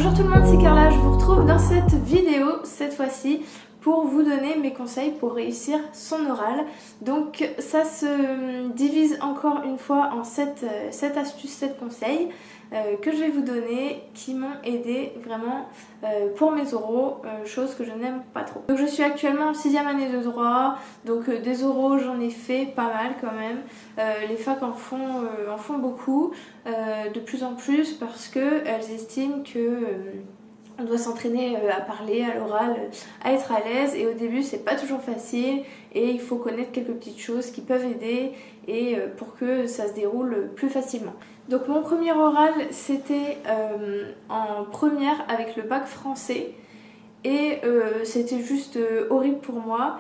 Bonjour tout le monde, c'est Carla, je vous retrouve dans cette vidéo, cette fois-ci, pour vous donner mes conseils pour réussir son oral. Donc ça se divise encore une fois en 7 astuces, 7 conseils que je vais vous donner qui m'ont aidé vraiment pour mes oraux, chose que je n'aime pas trop. Donc je suis actuellement en 6e année de droit, donc des oraux j'en ai fait pas mal quand même. Les facs en font beaucoup, de plus en plus parce qu'elles estiment que on doit s'entraîner à parler, à l'oral, à être à l'aise, et au début c'est pas toujours facile et il faut connaître quelques petites choses qui peuvent aider et pour que ça se déroule plus facilement. Donc mon premier oral c'était en première avec le bac français et c'était juste horrible pour moi.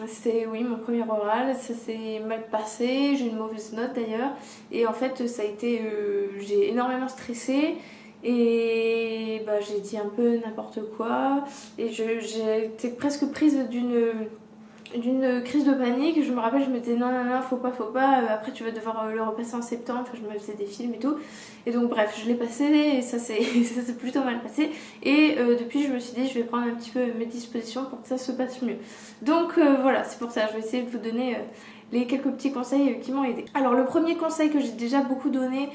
C'était mon premier oral, ça s'est mal passé, j'ai eu une mauvaise note d'ailleurs et en fait ça a été, j'ai énormément stressé. Et bah, j'ai dit un peu n'importe quoi et j'ai été presque prise d'une crise de panique. Je me rappelle, je me disais non, faut pas, après tu vas devoir le repasser en septembre. Enfin, je me faisais des films et tout. Et donc bref, je l'ai passé et ça s'est plutôt mal passé. Et depuis, je me suis dit, je vais prendre un petit peu mes dispositions pour que ça se passe mieux. Donc voilà, c'est pour ça, je vais essayer de vous donner les quelques petits conseils qui m'ont aidé. Alors le premier conseil que j'ai déjà beaucoup donné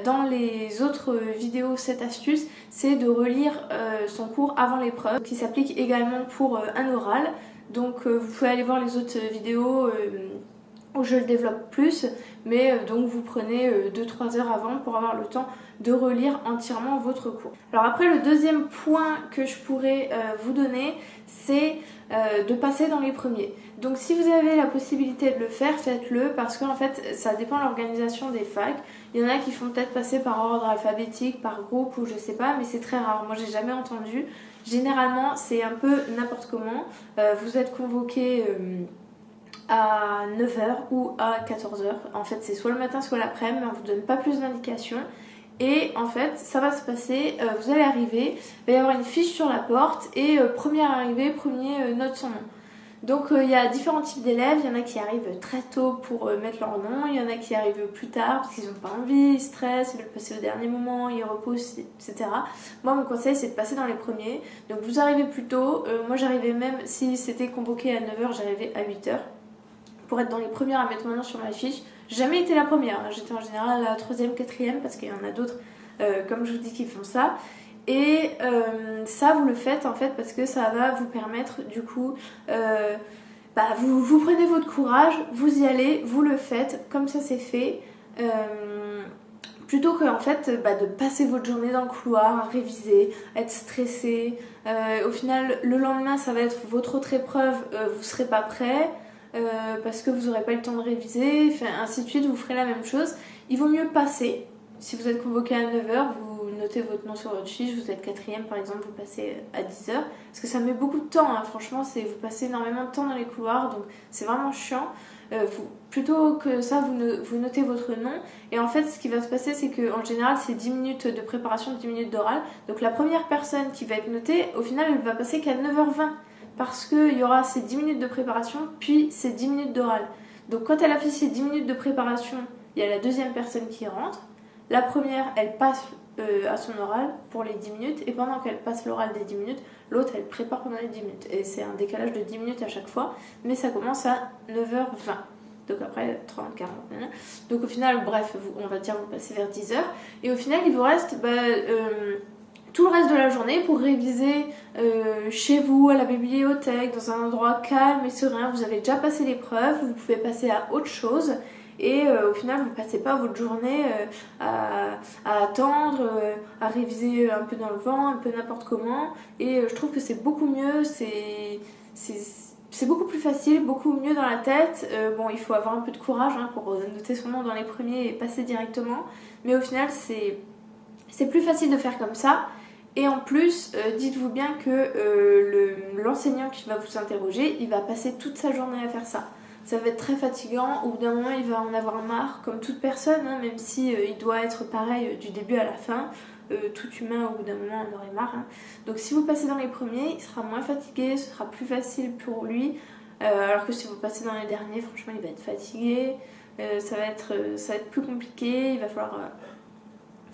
dans les autres vidéos, cette astuce, c'est de relire son cours avant l'épreuve, qui s'applique également pour un oral. Donc vous pouvez aller voir les autres vidéos où je le développe plus, mais donc vous prenez 2-3 heures avant pour avoir le temps de relire entièrement votre cours. Alors après, le deuxième point que je pourrais vous donner, c'est de passer dans les premiers. Donc si vous avez la possibilité de le faire, faites-le, parce qu'en fait ça dépend de l'organisation des facs. Il y en a qui font peut-être passer par ordre alphabétique, par groupe ou je sais pas, mais c'est très rare. Moi j'ai jamais entendu. Généralement c'est un peu n'importe comment. Vous êtes convoqué à 9h ou à 14h. En fait c'est soit le matin soit l'après-midi, mais on vous donne pas plus d'indications. Et en fait ça va se passer, vous allez arriver, il va y avoir une fiche sur la porte et première arrivée, premier note son nom. Donc il y a différents types d'élèves, il y en a qui arrivent très tôt pour mettre leur nom, il y en a qui arrivent plus tard parce qu'ils n'ont pas envie, ils stressent, ils veulent passer au dernier moment, ils reposent, etc. Moi mon conseil c'est de passer dans les premiers, donc vous arrivez plus tôt, moi j'arrivais même, si c'était convoqué à 9h, j'arrivais à 8h pour être dans les premières à mettre mon nom sur ma fiche. J'ai jamais été la première, j'étais en général la 3e, 4e parce qu'il y en a d'autres, comme je vous dis, qui font ça. Et ça vous le faites en fait parce que ça va vous permettre du coup, vous prenez votre courage, vous y allez, vous le faites, comme ça c'est fait. Plutôt que en fait de passer votre journée dans le couloir, à réviser, à être stressé. Au final le lendemain ça va être votre autre épreuve, vous serez pas prêt. Parce que vous n'aurez pas eu le temps de réviser, enfin, ainsi de suite, vous ferez la même chose. Il vaut mieux passer. Si vous êtes convoqué à 9h, vous notez votre nom sur votre fiche, vous êtes 4e par exemple, vous passez à 10h. Parce que ça met beaucoup de temps, hein. Franchement, vous passez énormément de temps dans les couloirs, donc c'est vraiment chiant. Plutôt que ça, vous notez votre nom. Et en fait, ce qui va se passer, c'est qu'en général, c'est 10 minutes de préparation, 10 minutes d'oral. Donc la première personne qui va être notée, au final, elle va passer qu'à 9h20. Parce qu'il y aura ces 10 minutes de préparation, puis ces 10 minutes d'oral. Donc quand elle a fait ces 10 minutes de préparation, il y a la deuxième personne qui rentre. La première, elle passe à son oral pour les 10 minutes, et pendant qu'elle passe l'oral des 10 minutes, l'autre, elle prépare pendant les 10 minutes. Et c'est un décalage de 10 minutes à chaque fois, mais ça commence à 9h20. Donc après 30, 40, donc au final, bref, on va dire vous passez vers 10h. Et au final, il vous reste tout le reste de la journée pour réviser chez vous, à la bibliothèque, dans un endroit calme et serein. Vous avez déjà passé l'épreuve, vous pouvez passer à autre chose et au final vous ne passez pas votre journée à attendre, à réviser un peu dans le vent, un peu n'importe comment. Et je trouve que c'est beaucoup mieux, c'est beaucoup plus facile, beaucoup mieux dans la tête. Bon, il faut avoir un peu de courage pour noter son nom dans les premiers et passer directement, mais au final c'est plus facile de faire comme ça. Et en plus, dites-vous bien que l'enseignant qui va vous interroger, il va passer toute sa journée à faire ça. Ça va être très fatigant, au bout d'un moment il va en avoir marre, comme toute personne, même si il doit être pareil du début à la fin. Tout humain au bout d'un moment en aurait marre. Donc si vous passez dans les premiers, il sera moins fatigué, ce sera plus facile pour lui. Alors que si vous passez dans les derniers, franchement il va être fatigué, ça va être plus compliqué, il va falloir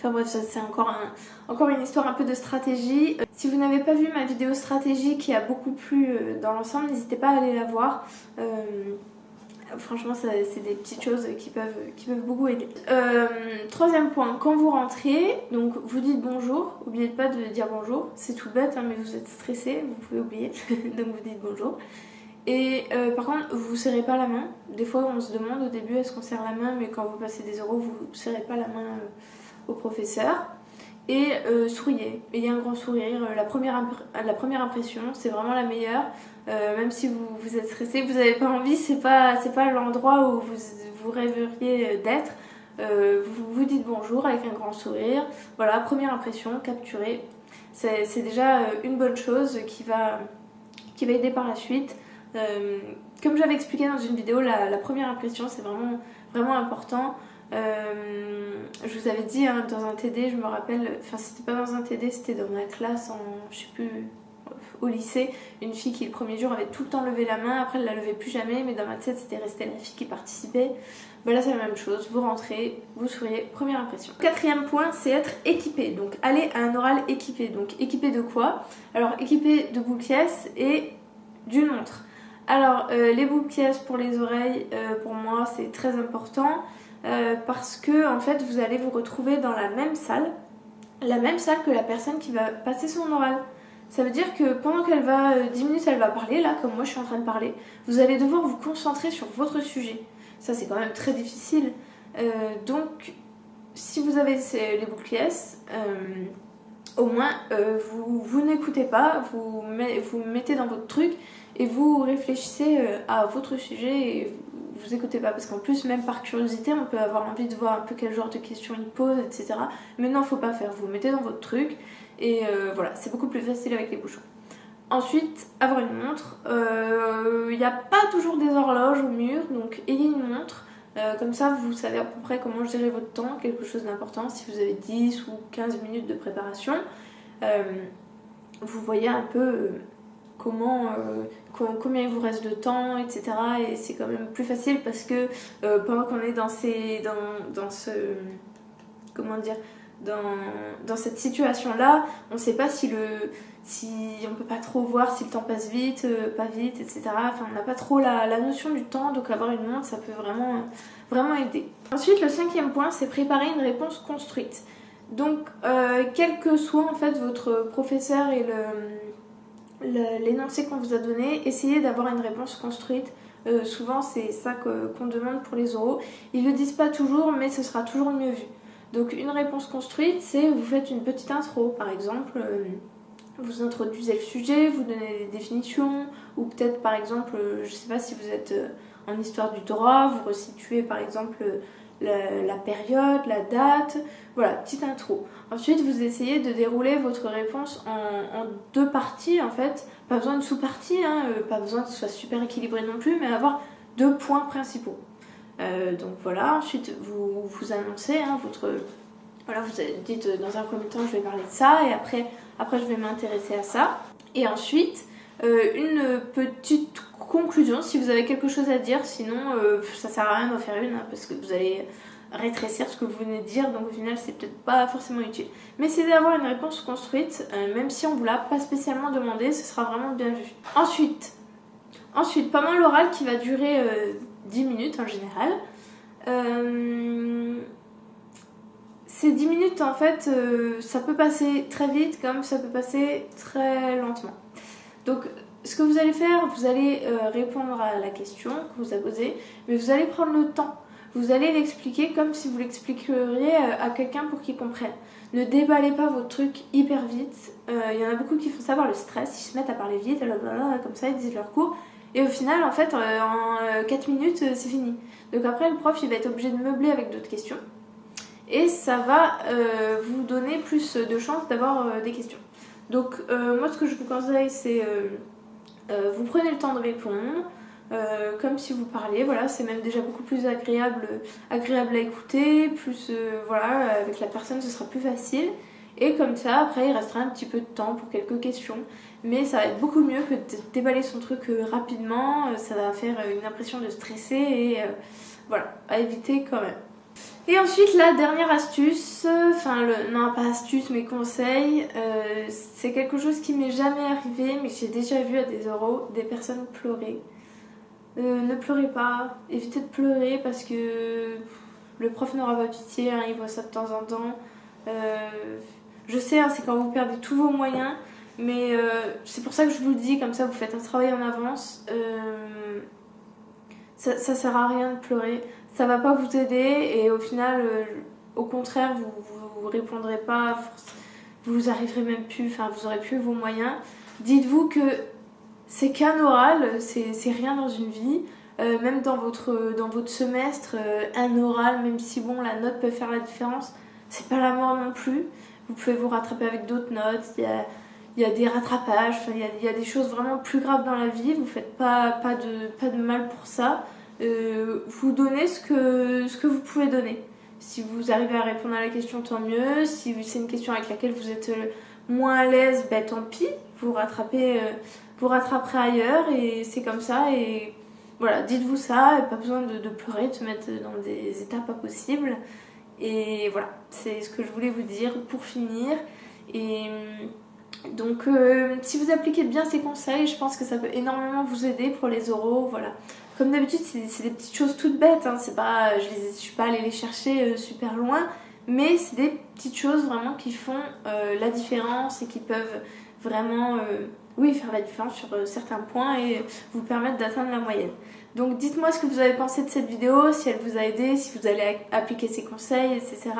Enfin bref, ça c'est encore une histoire un peu de stratégie. Si vous n'avez pas vu ma vidéo stratégie qui a beaucoup plu dans l'ensemble, n'hésitez pas à aller la voir. Franchement, c'est des petites choses qui peuvent beaucoup aider. Troisième point, quand vous rentrez, donc vous dites bonjour. N'oubliez pas de dire bonjour. C'est tout bête, hein, mais vous êtes stressé, vous pouvez oublier. Donc vous dites bonjour. Et par contre, vous ne serrez pas la main. Des fois, on se demande au début est-ce qu'on serre la main, mais quand vous passez des euros, vous ne serrez pas la main au professeur. Et souriez. Ayez un grand sourire. La première impression, c'est vraiment la meilleure. Même si vous êtes stressé, vous n'avez pas envie, c'est pas l'endroit où vous rêveriez d'être. Vous dites bonjour avec un grand sourire. Voilà, première impression, capturée. C'est déjà une bonne chose qui va aider par la suite. Comme j'avais expliqué dans une vidéo, la première impression c'est vraiment important. Je vous avais dit hein, dans un TD, je me rappelle, enfin c'était pas dans un TD, c'était dans ma classe je sais plus, au lycée, une fille qui le premier jour avait tout le temps levé la main, après elle la levait plus jamais, mais dans ma tête c'était resté la fille qui participait. Ben là c'est la même chose, vous rentrez, vous souriez, première impression. Quatrième point, c'est être équipé, donc aller à un oral équipé. Donc équipé de quoi? Alors équipé de boucles et d'une montre. Alors les boucles pour les oreilles, pour moi c'est très important. Parce que en fait vous allez vous retrouver dans la même salle que la personne qui va passer son oral. Ça veut dire que pendant qu'elle va 10 minutes elle va parler, là comme moi je suis en train de parler, vous allez devoir vous concentrer sur votre sujet. Ça c'est quand même très difficile. Donc si vous avez les boucles au moins vous n'écoutez pas, vous mettez dans votre truc et vous réfléchissez à votre sujet et vous écoutez pas, parce qu'en plus même par curiosité on peut avoir envie de voir un peu quel genre de questions il pose, etc. Mais non, faut pas faire, vous mettez dans votre truc et voilà, c'est beaucoup plus facile avec les bouchons. Ensuite, avoir une montre. Il n'y a pas toujours des horloges au mur, donc ayez une montre. Comme ça vous savez à peu près comment gérer votre temps, quelque chose d'important. Si vous avez 10 ou 15 minutes de préparation, vous voyez un peu combien il vous reste de temps, etc. Et c'est quand même plus facile parce que pendant qu'on est dans cette situation-là, on ne sait pas si on peut pas trop voir si le temps passe vite, pas vite, etc. Enfin, on n'a pas trop la notion du temps, donc avoir une montre, ça peut vraiment aider. Ensuite, le cinquième point, c'est préparer une réponse construite. Donc, quel que soit en fait votre professeur et l'énoncé qu'on vous a donné, essayez d'avoir une réponse construite. Souvent, c'est ça qu'on demande pour les oraux. Ils ne le disent pas toujours, mais ce sera toujours mieux vu. Donc une réponse construite, c'est vous faites une petite intro, par exemple, vous introduisez le sujet, vous donnez des définitions, ou peut-être par exemple, je ne sais pas si vous êtes en histoire du droit, vous resituez par exemple la période, la date, voilà, petite intro. Ensuite, vous essayez de dérouler votre réponse en deux parties en fait, pas besoin de sous-parties, hein, pas besoin que ce soit super équilibré non plus, mais avoir deux points principaux. Donc voilà, ensuite vous annoncez voilà, vous dites dans un premier temps je vais parler de ça et après je vais m'intéresser à ça. Et ensuite une petite conclusion si vous avez quelque chose à dire, sinon ça sert à rien d'en faire une hein, parce que vous allez rétrécir ce que vous venez de dire, donc au final c'est peut-être pas forcément utile. Mais c'est d'avoir une réponse construite, même si on vous l'a pas spécialement demandé, ce sera vraiment bien vu. Ensuite pendant l'oral qui va durer 10 minutes en général. Ces 10 minutes en fait, ça peut passer très vite comme ça peut passer très lentement. Donc ce que vous allez faire, vous allez répondre à la question que vous a posée, mais vous allez prendre le temps. Vous allez l'expliquer comme si vous l'expliqueriez à quelqu'un pour qu'il comprenne. Ne déballez pas votre truc hyper vite. Il y en a beaucoup qui font ça par le stress, ils se mettent à parler vite, comme ça ils disent leur cours. Et au final, en fait, en 4 minutes, c'est fini. Donc après, le prof, il va être obligé de meubler avec d'autres questions. Et ça va vous donner plus de chances d'avoir des questions. Donc moi, ce que je vous conseille, c'est vous prenez le temps de répondre, comme si vous parliez. Voilà, c'est même déjà beaucoup plus agréable à écouter. Plus, voilà, avec la personne, ce sera plus facile. Et comme ça, après, il restera un petit peu de temps pour quelques questions. Mais ça va être beaucoup mieux que de déballer son truc rapidement. Ça va faire une impression de stresser et voilà, à éviter quand même. Et ensuite la dernière astuce, non pas astuce mais conseil, c'est quelque chose qui m'est jamais arrivé mais j'ai déjà vu à des oraux des personnes pleurer. Ne pleurez pas, évitez de pleurer parce que le prof n'aura pas pitié, hein, il voit ça de temps en temps. Je sais, hein, c'est quand vous perdez tous vos moyens, mais c'est pour ça que je vous le dis, comme ça vous faites un travail en avance. Ça sert à rien de pleurer, ça va pas vous aider et au final, au contraire, vous répondrez pas, vous arriverez même plus, enfin vous aurez plus vos moyens. Dites-vous que c'est qu'un oral, c'est rien dans une vie. Même dans votre semestre, un oral, même si bon la note peut faire la différence, c'est pas la mort non plus. Vous pouvez vous rattraper avec d'autres notes, il y a des rattrapages, il y a des choses vraiment plus graves dans la vie, vous faites pas de mal pour ça. Vous donnez ce que vous pouvez donner. Si vous arrivez à répondre à la question, tant mieux. Si c'est une question avec laquelle vous êtes moins à l'aise, ben, tant pis, vous rattrapez, vous rattraperez ailleurs et c'est comme ça. Et voilà, dites-vous ça, pas besoin de pleurer, de se mettre dans des états pas possibles. Et voilà, c'est ce que je voulais vous dire pour finir. Et donc, si vous appliquez bien ces conseils, je pense que ça peut énormément vous aider pour les oraux. Voilà. Comme d'habitude, c'est des petites choses toutes bêtes. Hein. C'est pas, je suis pas allée les chercher super loin, mais c'est des petites choses vraiment qui font la différence et qui peuvent vraiment faire la différence sur certains points et vous permettre d'atteindre la moyenne. Donc dites-moi ce que vous avez pensé de cette vidéo, si elle vous a aidé, si vous allez appliquer ces conseils, etc.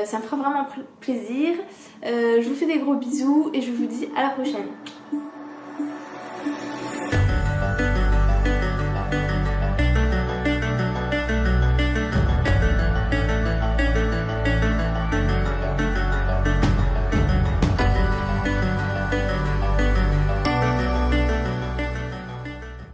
Ça me fera vraiment plaisir. Je vous fais des gros bisous et je vous dis à la prochaine.